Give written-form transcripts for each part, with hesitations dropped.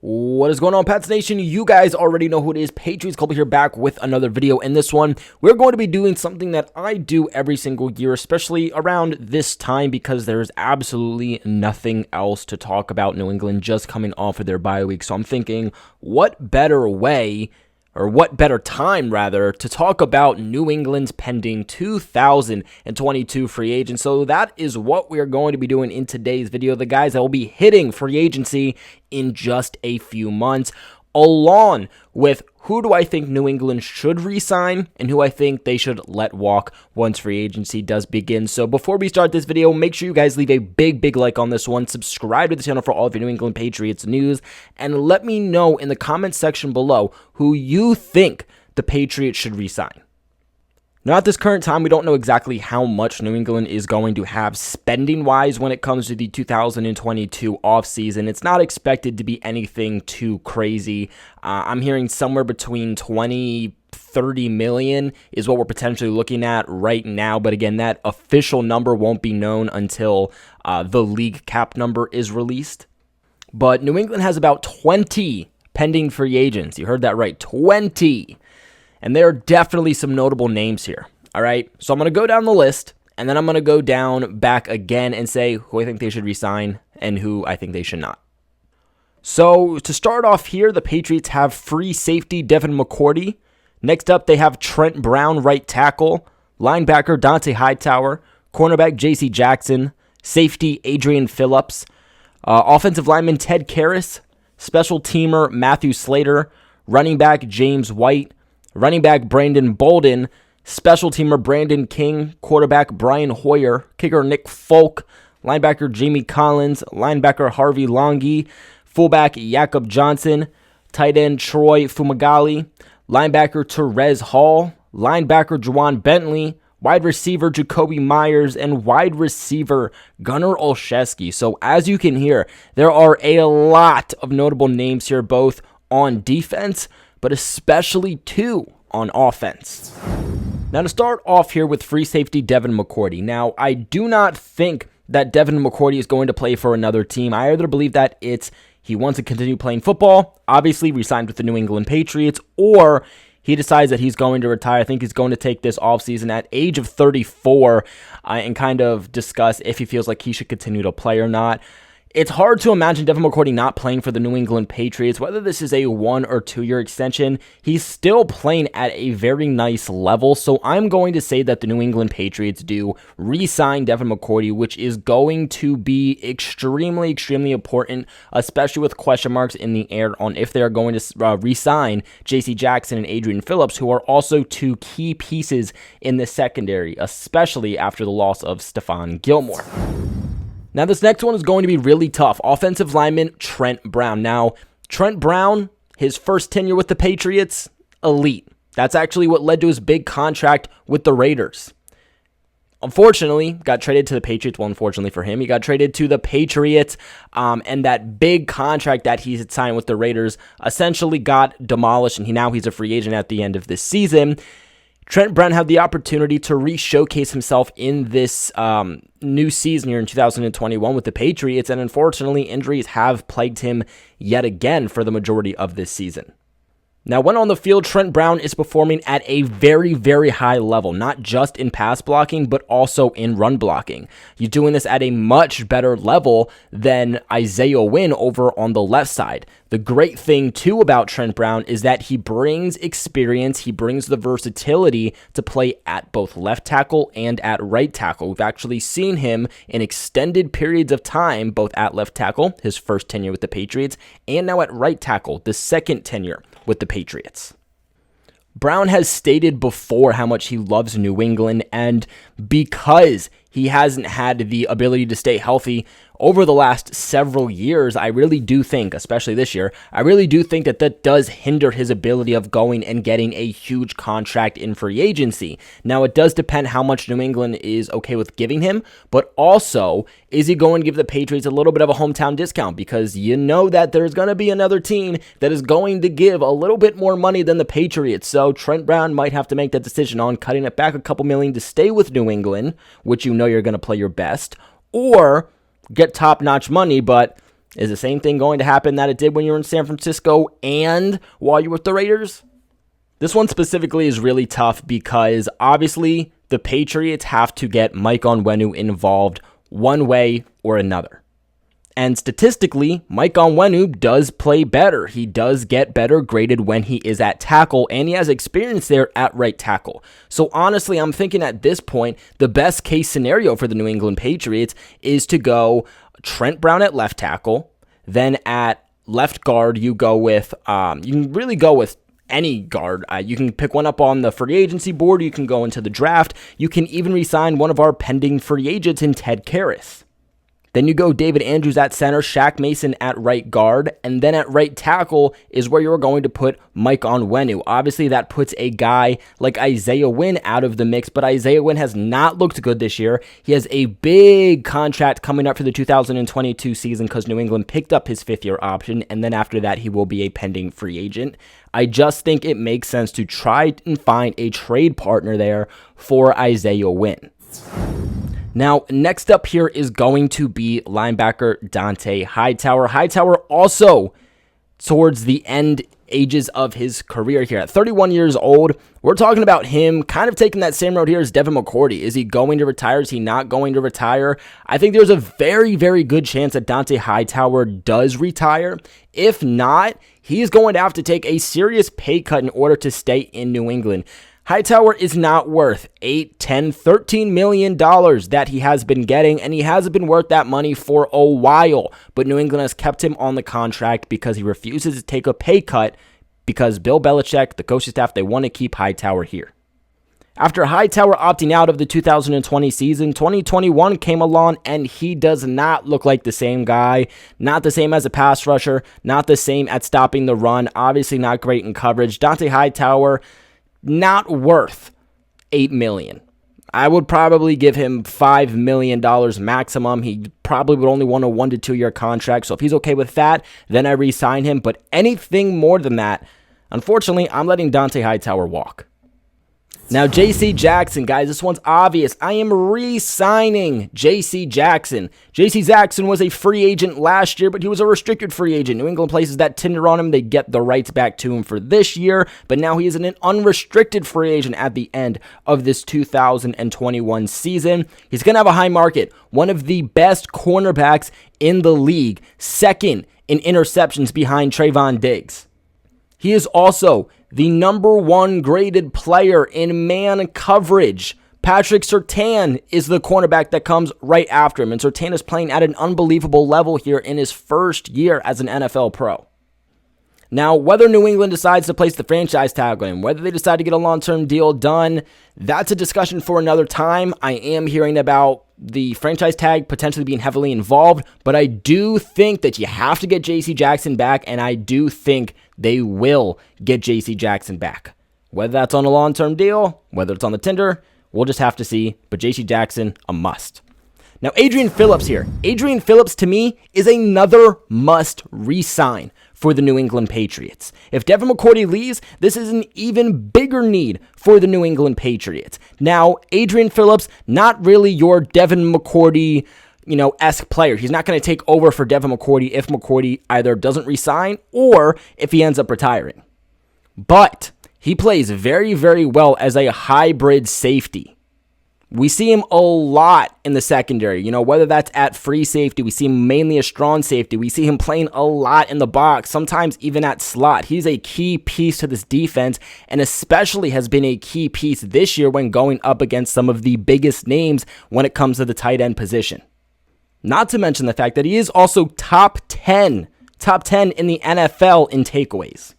What is going on, Pats Nation? You guys already know who it is. Patriots Colby here, back with another video. In this one, we're going to be doing something that I do every single year, especially around this time, because there's absolutely nothing else to talk about. New England just coming off of their bye week. So I'm thinking, what better way, or what better time, rather, to talk about New England's pending 2022 free agent. So that is what we're going to be doing in today's video. The guys that will be hitting free agency in just a few months, along with who do I think New England should re-sign and who I think they should let walk once free agency does begin. So before we start this video, make sure you guys leave a big like on this one, subscribe to the channel for all of your New England Patriots news, and let me know in the comments section below who you think the Patriots should re-sign. Now, at this current time, we don't know exactly how much New England is going to have spending-wise when it comes to the 2022 offseason. It's not expected to be anything too crazy. I'm hearing somewhere between 20-30 million is what we're potentially looking at right now. But again, that official number won't be known until the league cap number is released. But New England has about 20 pending free agents. You heard that right, 20. And there are definitely some notable names here, all right? So I'm going to go down the list, and then I'm going to go down back again and say who I think they should re-sign and who I think they should not. So to start off here, the Patriots have free safety Devin McCourty. Next up, they have Trent Brown, right tackle, linebacker Dante Hightower, cornerback J.C. Jackson, safety Adrian Phillips, offensive lineman Ted Karras, special teamer Matthew Slater, running back James White, running back Brandon Bolden, special teamer Brandon King, quarterback Brian Hoyer, kicker Nick Folk, linebacker Jamie Collins, linebacker Harvey Longi, fullback Jakob Johnson, tight end Troy Fumagalli, linebacker Terez Hall, linebacker Juwan Bentley, wide receiver Jacoby Myers, and wide receiver Gunnar Olszewski. So as you can hear, there are a lot of notable names here, both on defense, but especially two on offense. Now, to start off here with free safety Devin McCourty. Now, I do not think that Devin McCourty is going to play for another team. I either believe that he wants to continue playing football, obviously re-signed with the New England Patriots, or he decides that he's going to retire. I think he's going to take this offseason at age of 34 and kind of discuss if he feels like he should continue to play or not. It's hard to imagine Devin McCourty not playing for the New England Patriots. Whether this is a 1 or 2 year extension, he's still playing at a very nice level. So I'm going to say that the New England Patriots do re-sign Devin McCourty, which is going to be extremely important, especially with question marks in the air on if they're going to re-sign J.C. Jackson and Adrian Phillips, who are also two key pieces in the secondary, especially after the loss of Stephon Gilmore. Now, this next one is going to be really tough. Offensive lineman Trent Brown. Now, Trent Brown, his first tenure with the Patriots, elite. That's actually what led to his big contract with the Raiders. Unfortunately, got traded to the Patriots. Well, unfortunately for him, he got traded to the Patriots, and that big contract that he had signed with the Raiders essentially got demolished, and now he's a free agent at the end of this season. Trent Brown had the opportunity to re-showcase himself in this new season here in 2021 with the Patriots, and unfortunately, injuries have plagued him yet again for the majority of this season. Now, when on the field, Trent Brown is performing at a very high level, not just in pass blocking, but also in run blocking. He's doing this at a much better level than Isaiah Wynn over on the left side. The great thing, too, about Trent Brown is that he brings experience, he brings the versatility to play at both left tackle and at right tackle. We've actually seen him in extended periods of time, both at left tackle, his first tenure with the Patriots, and now at right tackle, the second tenure with the Patriots. Brown has stated before how much he loves New England, and because he hasn't had the ability to stay healthy over the last several years, I really do think, especially this year, I really do think that that does hinder his ability of going and getting a huge contract in free agency. Now, it does depend how much New England is okay with giving him, but also, is he going to give the Patriots a little bit of a hometown discount? Because you know that there's going to be another team that is going to give a little bit more money than the Patriots. So Trent Brown might have to make that decision on cutting it back a couple million to stay with New England, which you know you're going to play your best, or get top-notch money, but Is the same thing going to happen that it did when you were in San Francisco and while you were with the Raiders? This one specifically is really tough because obviously the Patriots have to get Mike Onwenu involved one way or another. And statistically, Mike Onwenu does play better. He does get better graded when he is at tackle, and he has experience there at right tackle. So honestly, I'm thinking at this point, the best case scenario for the New England Patriots is to go Trent Brown at left tackle. Then at left guard, you go with, you can really go with any guard. You can pick one up on the free agency board. You can go into the draft. You can even re-sign one of our pending free agents in Ted Karras. Then you go David Andrews at center, Shaq Mason at right guard, and then at right tackle is where you're going to put Mike Onwenu. Obviously, that puts a guy like Isaiah Wynn out of the mix, but Isaiah Wynn has not looked good this year. He has a big contract coming up for the 2022 season because New England picked up his fifth-year option, and then after that, he will be a pending free agent. I just think it makes sense to try and find a trade partner there for Isaiah Wynn. Now, next up here is going to be linebacker Dante Hightower. Hightower also towards the end ages of his career here. At 31 years old, we're talking about him kind of taking that same road here as Devin McCourty. Is he going to retire? Is he not going to retire? I think there's a very, very good chance that Dante Hightower does retire. If not, he's going to have to take a serious pay cut in order to stay in New England. Hightower is not worth $8, $10, $13 million that he has been getting, and he hasn't been worth that money for a while. But New England has kept him on the contract because he refuses to take a pay cut because Bill Belichick, the coaching staff, they want to keep Hightower here. After Hightower opting out of the 2020 season, 2021 came along, and he does not look like the same guy. Not the same as a pass rusher, not the same at stopping the run, obviously not great in coverage. Dante Hightower, not worth $8 million. I would probably give him $5 million maximum. He probably would only want a 1 to 2 year contract. So if he's okay with that, then I re-sign him. But anything more than that, unfortunately, I'm letting Dante Hightower walk. Now, J.C. Jackson, guys, this one's obvious. I am re-signing J.C. Jackson. J.C. Jackson was a free agent last year, but he was a restricted free agent. New England places that tender on him. They get the rights back to him for this year, but now he is an unrestricted free agent at the end of this 2021 season. He's going to have a high market. One of the best cornerbacks in the league, second in interceptions behind Trayvon Diggs. He is also the #1 graded player in man coverage. Patrick Surtain is the cornerback that comes right after him, and Surtain is playing at an unbelievable level here in his first year as an NFL pro. Now, whether New England decides to place the franchise tag on him, whether they decide to get a long-term deal done, that's a discussion for another time. I am hearing about the franchise tag potentially being heavily involved, but I do think that you have to get J.C. Jackson back, and I do think they will get J.C. Jackson back. Whether that's on a long-term deal, whether it's on the tender, we'll just have to see, but J.C. Jackson, a must. Now, Adrian Phillips here. Adrian Phillips, to me, is another must re-sign for the New England Patriots. If Devin McCourty leaves, this is an even bigger need for the New England Patriots. Now, Adrian Phillips, not really your Devin McCourty, esque player. He's not going to take over for Devin McCourty if McCourty either doesn't re-sign or if he ends up retiring. But he plays very, very well as a hybrid safety. We see him a lot in the secondary, whether that's at free safety, we see him mainly a strong safety. We see him playing a lot in the box, sometimes even at slot. He's a key piece to this defense, and especially has been a key piece this year when going up against some of the biggest names when it comes to the tight end position. Not to mention the fact that he is also top 10 in the NFL in takeaways.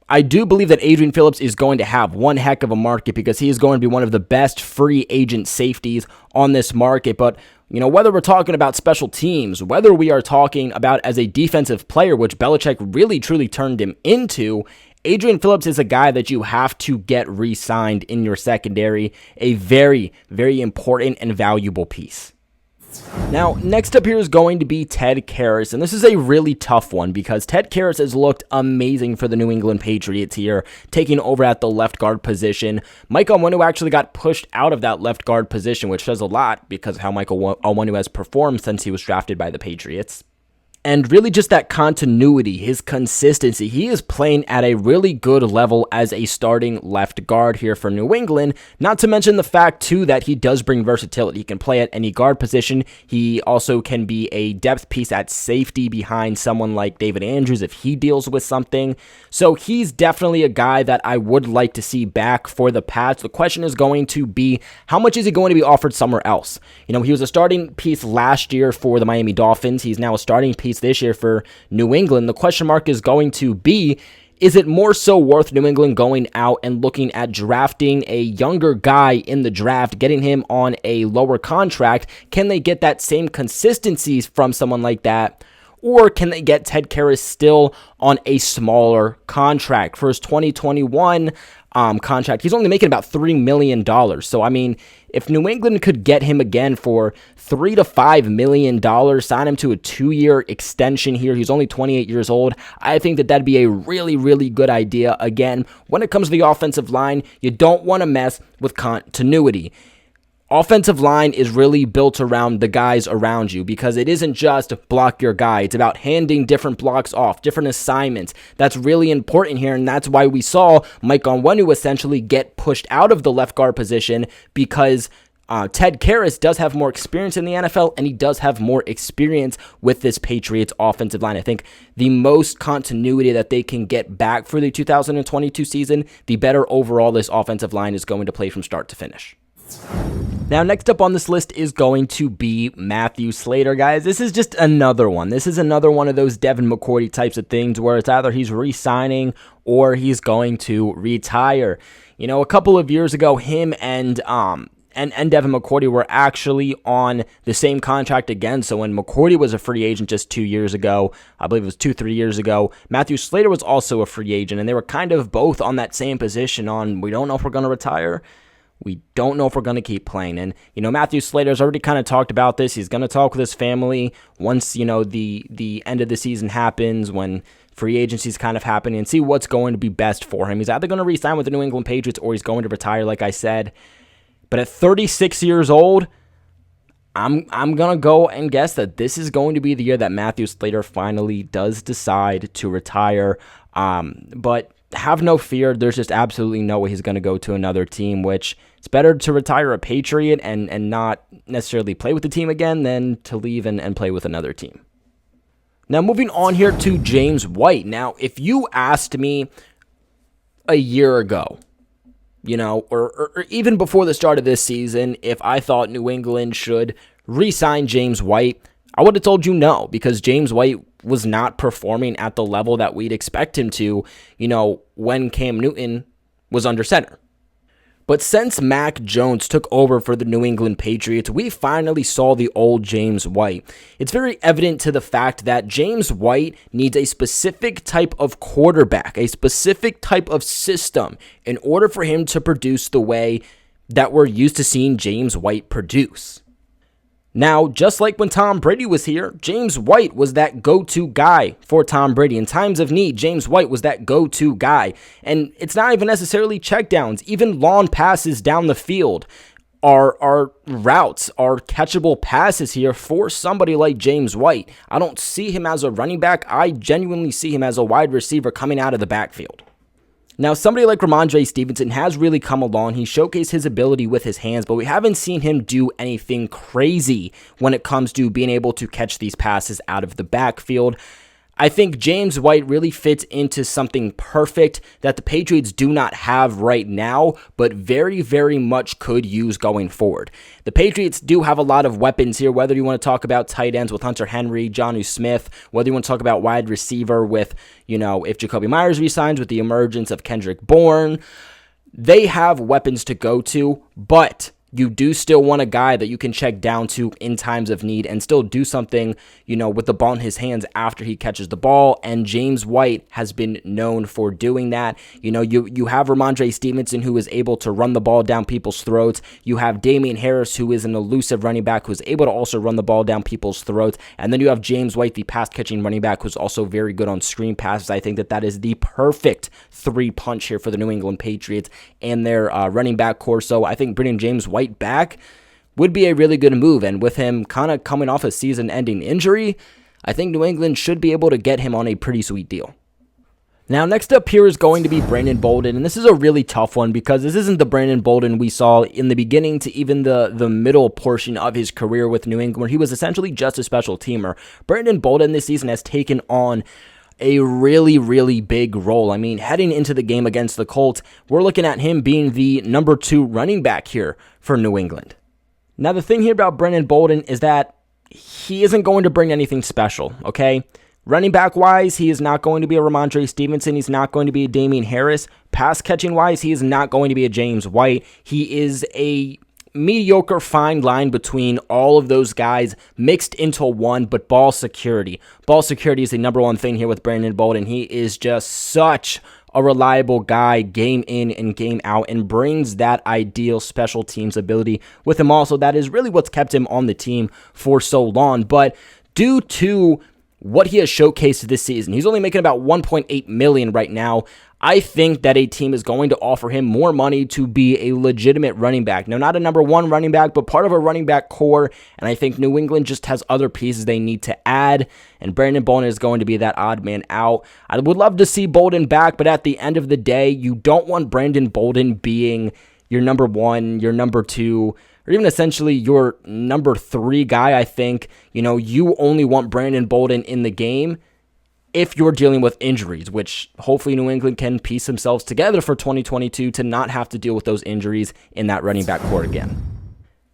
I do believe that Adrian Phillips is going to have one heck of a market because he is going to be one of the best free agent safeties on this market. But, whether we're talking about special teams, whether we are talking about as a defensive player, which Belichick really truly turned him into, Adrian Phillips is a guy that you have to get re-signed in your secondary, a very, very important and valuable piece. Now, next up here is going to be Ted Karras, and this is a really tough one because Ted Karras has looked amazing for the New England Patriots here, taking over at the left guard position. Mike Onwenu actually got pushed out of that left guard position, which says a lot because of how Mike Onwenu has performed since he was drafted by the Patriots. And really just that continuity, his consistency. He is playing at a really good level as a starting left guard here for New England. Not to mention the fact, too, that he does bring versatility. He can play at any guard position. He also can be a depth piece at safety behind someone like David Andrews if he deals with something. So he's definitely a guy that I would like to see back for the Pats. The question is going to be, how much is he going to be offered somewhere else? You know, he was a starting piece last year for the Miami Dolphins. He's now a starting piece this year for New England. The question mark is going to be, is it more so worth New England going out and looking at drafting a younger guy in the draft, getting him on a lower contract? Can they get that same consistency from someone like that? Or can they get Ted Karras still on a smaller contract? For his 2021 contract, he's only making about $3 million. So, I mean, if New England could get him again for $3 to $5 million, sign him to a 2-year extension here, he's only 28 years old, I think that that'd be a really, really good idea. Again, when it comes to the offensive line, you don't want to mess with continuity. Offensive line is really built around the guys around you because it isn't just block your guy. It's about handing different blocks off, different assignments. That's really important here, and that's why we saw Mike Onwenu essentially get pushed out of the left guard position because Ted Karras does have more experience in the NFL, and he does have more experience with this Patriots offensive line. I think the most continuity that they can get back for the 2022 season, the better overall this offensive line is going to play from start to finish. Now, next up on this list is going to be Matthew Slater, guys. This is just another one. This is another one of those Devin McCourty types of things where it's either he's re-signing or he's going to retire. You know, a couple of years ago, him and Devin McCourty were actually on the same contract again. So when McCourty was a free agent just 2 years ago, I believe it was 2-3 years ago, Matthew Slater was also a free agent, and they were kind of both on that same position on, we don't know if we're going to retire. We don't know if we're going to keep playing. And, you know, Matthew Slater's already kind of talked about this. He's going to talk with his family once, you know, the end of the season happens, when free agency's kind of happening, and see what's going to be best for him. He's either going to re-sign with the New England Patriots or he's going to retire, like I said. But at 36 years old, I'm going to go and guess that this is going to be the year that Matthew Slater finally does decide to retire. But have no fear. There's just absolutely no way he's going to go to another team, which it's better to retire a Patriot and not necessarily play with the team again than to leave and play with another team. Now, moving on here to James White. Now, if you asked me a year ago, you know, or even before the start of this season, if I thought New England should re-sign James White, I would have told you no, because James White was not performing at the level that we'd expect him to, you know, when Cam Newton was under center. But since Mac Jones took over for the New England Patriots, we finally saw the old James White. It's very evident to the fact that James White needs a specific type of quarterback, a specific type of system in order for him to produce the way that we're used to seeing James White produce. Now, just like when Tom Brady was here, James White was that go-to guy for Tom Brady. In times of need, James White was that go-to guy. And it's not even necessarily checkdowns. Even long passes down the field are routes, are catchable passes here for somebody like James White. I don't see him as a running back. I genuinely see him as a wide receiver coming out of the backfield. Now, somebody like Ramondre Stevenson has really come along. He showcased his ability with his hands, but we haven't seen him do anything crazy when it comes to being able to catch these passes out of the backfield. I think James White really fits into something perfect that the Patriots do not have right now, but very, very much could use going forward. The Patriots do have a lot of weapons here, whether you want to talk about tight ends with Hunter Henry, Jonnu Smith, whether you want to talk about wide receiver with, you know, if Jacoby Myers resigns with the emergence of Kendrick Bourne. They have weapons to go to, but you do still want a guy that you can check down to in times of need and still do something, you know, with the ball in his hands after he catches the ball. And James White has been known for doing that. You know, you have Ramondre Stevenson, who is able to run the ball down people's throats. You have Damian Harris, who is an elusive running back, who's able to also run the ball down people's throats. And then you have James White, the pass-catching running back, who's also very good on screen passes. I think that is the perfect three-punch here for the New England Patriots and their running back core. So I think bringing James White back would be a really good move, and with him kind of coming off a season-ending injury, I think New England should be able to get him on a pretty sweet deal. Now, next up here is going to be Brandon Bolden, and this is a really tough one because this isn't the Brandon Bolden we saw in the beginning to even the middle portion of his career with New England, where he was essentially just a special teamer. Brandon Bolden this season has taken on a really, really big role. I mean, heading into the game against the Colts, we're looking at him being the number 2 running back here for New England. Now, the thing here about Brandon Bolden is that he isn't going to bring anything special, okay? Running back-wise, he is not going to be a Ramondre Stevenson. He's not going to be a Damian Harris. Pass-catching-wise, he is not going to be a James White. He is a mediocre fine line between all of those guys mixed into one, but ball security. Ball security is the number one thing here with Brandon Bolden. He is just such a reliable guy game in and game out and brings that ideal special teams ability with him also. That is really what's kept him on the team for so long. But due to what he has showcased this season, he's only making about $1.8 million right now. I think that a team is going to offer him more money to be a legitimate running back. Now, not a number 1 running back, but part of a running back core, and I think New England just has other pieces they need to add, and Brandon Bolden is going to be that odd man out. I would love to see Bolden back, but at the end of the day, you don't want Brandon Bolden being your number 1, your number 2, or even essentially your number 3 guy. I think, you only want Brandon Bolden in the game if you're dealing with injuries, which hopefully New England can piece themselves together for 2022 to not have to deal with those injuries in that running back court again.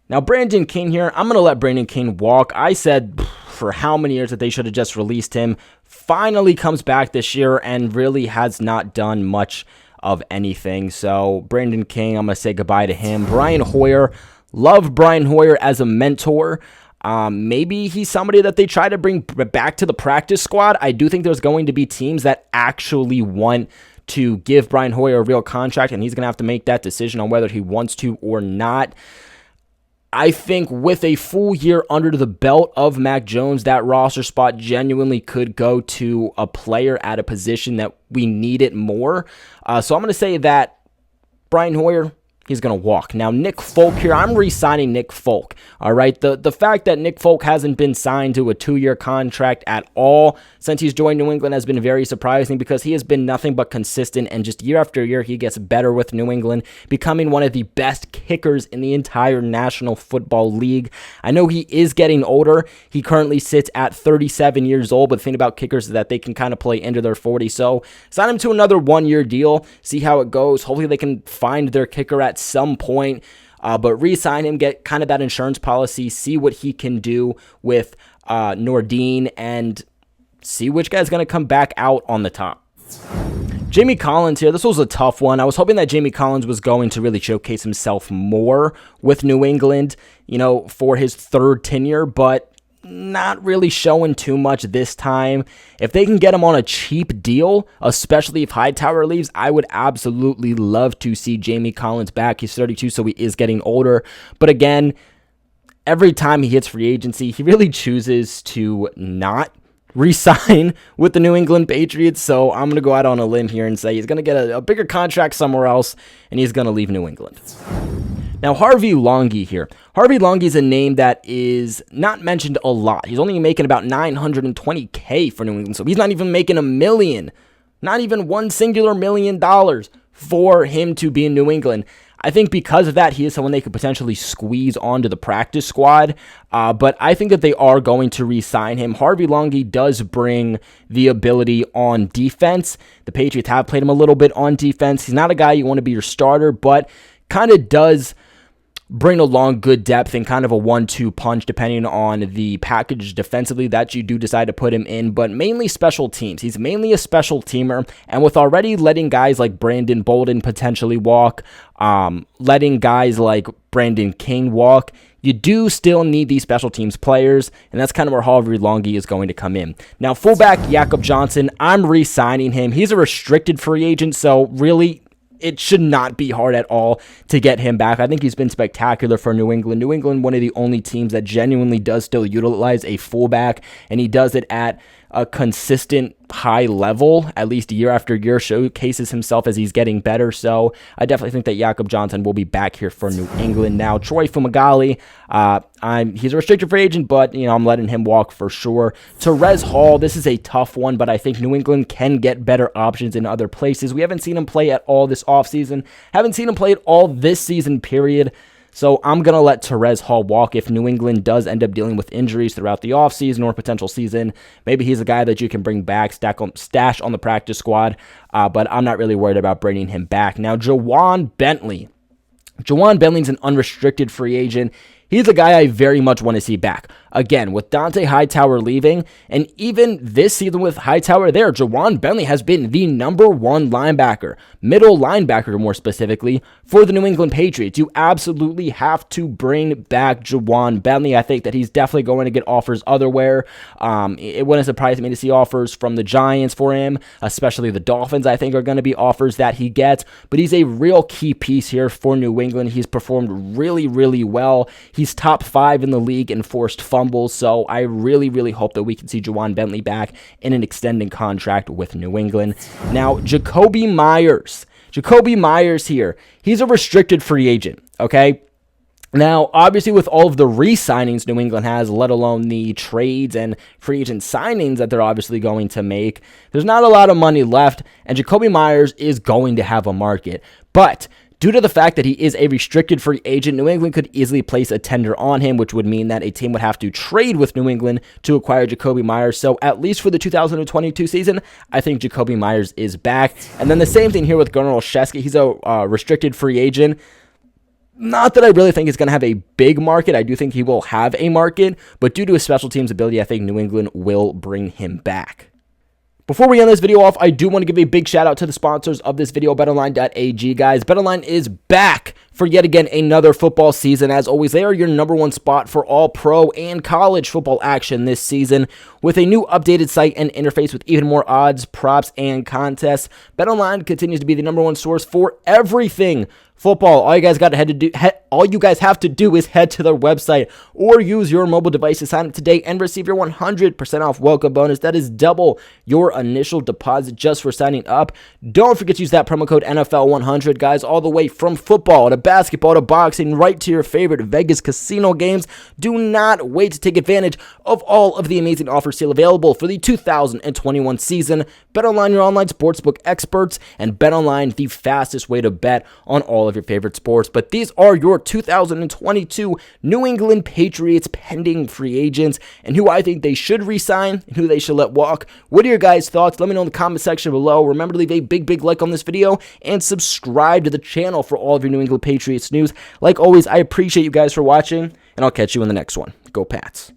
Now, Brandon King here, I'm going to let Brandon King walk. I said for how many years that they should have just released him. Finally comes back this year and really has not done much of anything. So Brandon King, I'm going to say goodbye to him. Brian Hoyer, love Brian Hoyer as a mentor. Maybe he's somebody that they try to bring back to the practice squad. I do think there's going to be teams that actually want to give Brian Hoyer a real contract, and he's going to have to make that decision on whether he wants to or not. I think with a full year under the belt of Mac Jones, that roster spot genuinely could go to a player at a position that we need it more. So I'm going to say that Brian Hoyer, he's going to walk. Now, Nick Folk here, I'm re-signing Nick Folk, all right? The fact that Nick Folk hasn't been signed to a 2-year contract at all since he's joined New England has been very surprising because he has been nothing but consistent, and just year after year, he gets better with New England, becoming one of the best kickers in the entire National Football League. I know he is getting older. He currently sits at 37 years old, but the thing about kickers is that they can kind of play into their 40s. So sign him to another 1-year deal, see how it goes. Hopefully they can find their kicker at some point, but re-sign him, get kind of that insurance policy, see what he can do with Nordine, and see which guy's going to come back out on the top. Jamie Collins here, this was a tough one. I was hoping that Jamie Collins was going to really showcase himself more with New England, for his 3rd tenure, but not really showing too much this time. If they can get him on a cheap deal, especially if Hightower leaves, I would absolutely love to see Jamie Collins back. He's 32, so he is getting older. But again, every time he hits free agency, he really chooses to not re-sign with the New England Patriots. So I'm going to go out on a limb here and say he's going to get a bigger contract somewhere else, and he's going to leave New England. Now, Harvey Longi here. Harvey Longi is a name that is not mentioned a lot. He's only making about $920K for New England, so he's not even making $1 million. Not even one singular $1 million for him to be in New England. I think because of that, he is someone they could potentially squeeze onto the practice squad, but I think that they are going to re-sign him. Harvey Longi does bring the ability on defense. The Patriots have played him a little bit on defense. He's not a guy you want to be your starter, but kind of does bring along good depth and kind of a 1-2 punch depending on the package defensively that you do decide to put him in, but mainly special teams. He's mainly a special teamer, and with already letting guys like Brandon Bolden potentially walk, letting guys like Brandon King walk, you do still need these special teams players, and that's kind of where Harvey Longi is going to come in. Now, fullback Jakob Johnson, I'm re-signing him. He's a restricted free agent, so really it should not be hard at all to get him back. I think he's been spectacular for New England. New England, one of the only teams that genuinely does still utilize a fullback, and he does it at a consistent high level, at least year after year, showcases himself as he's getting better. So I definitely think that Jakob Johnson will be back here for New England. Now, Troy Fumagalli, he's a restricted free agent, but, I'm letting him walk for sure. Terez Hall, this is a tough one, but I think New England can get better options in other places. We haven't seen him play at all this offseason, haven't seen him play at all this season, period. So I'm going to let Terez Hall walk. If New England does end up dealing with injuries throughout the offseason or potential season, maybe he's a guy that you can bring back, stash on the practice squad, but I'm not really worried about bringing him back. Now, Jawan Bentley. Jawan Bentley's an unrestricted free agent. He's a guy I very much want to see back. Again, with Dante Hightower leaving, and even this season with Hightower there, Jawan Bentley has been the #1 linebacker, middle linebacker more specifically, for the New England Patriots. You absolutely have to bring back Jawan Bentley. I think that he's definitely going to get offers otherwhere. It wouldn't surprise me to see offers from the Giants for him, especially the Dolphins, I think, are going to be offers that he gets. But he's a real key piece here for New England. He's performed really, really well. He's top 5 in the league in forced fumbles, so I really, really hope that we can see Jawan Bentley back in an extending contract with New England. Now, Jacoby Myers. Jacoby Myers here. He's a restricted free agent, okay? Now, obviously, with all of the re-signings New England has, let alone the trades and free agent signings that they're obviously going to make, there's not a lot of money left, and Jacoby Myers is going to have a market. But due to the fact that he is a restricted free agent, New England could easily place a tender on him, which would mean that a team would have to trade with New England to acquire Jacoby Myers. So at least for the 2022 season, I think Jacoby Myers is back. And then the same thing here with Gunnar Olszewski. He's a restricted free agent. Not that I really think he's going to have a big market. I do think he will have a market, but due to his special teams ability, I think New England will bring him back. Before we end this video off, I do want to give a big shout out to the sponsors of this video, BetOnline.ag, guys. BetOnline is back for yet again another football season. As always, they are your #1 spot for all pro and college football action this season, with a new updated site and interface with even more odds, props, and contests. BetOnline continues to be the #1 source for everything football. All you guys have to do is head to their website or use your mobile device to sign up today and receive your 100% off welcome bonus. That is double your initial deposit just for signing up. Don't forget to use that promo code NFL100, guys, all the way from football to basketball to boxing, right to your favorite Vegas casino games. Do not wait to take advantage of all of the amazing offers still available for the 2021 season. BetOnline, your online sportsbook experts, and BetOnline, the fastest way to bet on all of your favorite sports. But these are your 2022 New England Patriots pending free agents, and who I think they should re-sign and who they should let walk. What are your guys' thoughts? Let me know in the comment section below. Remember to leave a big like on this video and subscribe to the channel for all of your New England Patriots news. Like always, I appreciate you guys for watching, and I'll catch you in the next one. Go Pats.